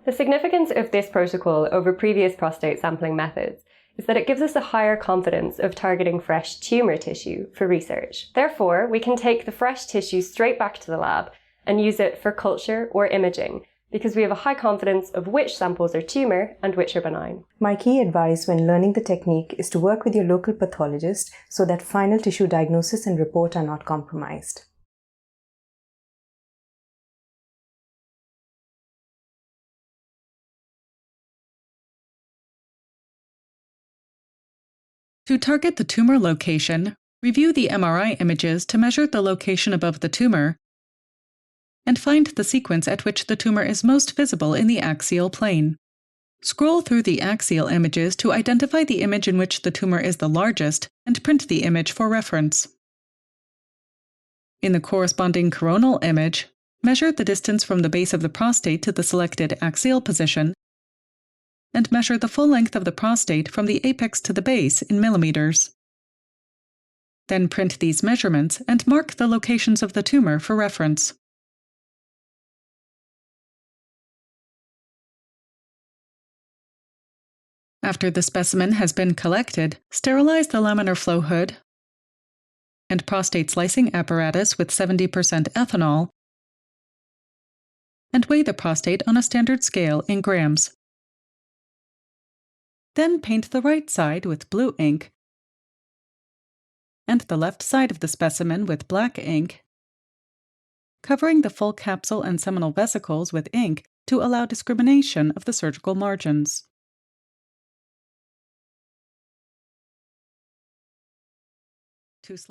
The significance of this protocol over previous prostate sampling methods is that it gives us a higher confidence of targeting fresh tumour tissue for research. Therefore, we can take the fresh tissue straight back to the lab and use it for culture or imaging, because we have a high confidence of which samples are tumour and which are benign. My key advice when learning the technique is to work with your local pathologist so that final tissue diagnosis and report are not compromised. To target the tumor location, review the MRI images to measure the location above the tumor and find the sequence at which the tumor is most visible in the axial plane. Scroll through the axial images to identify the image in which the tumor is the largest and print the image for reference. In the corresponding coronal image, measure the distance from the base of the prostate to the selected axial position and measure the full length of the prostate from the apex to the base in millimeters. Then print these measurements and mark the locations of the tumor for reference. After the specimen has been collected, sterilize the laminar flow hood and prostate slicing apparatus with 70% ethanol and weigh the prostate on a standard scale in grams. Then paint the right side with blue ink and the left side of the specimen with black ink, covering the full capsule and seminal vesicles with ink to allow discrimination of the surgical margins. To slice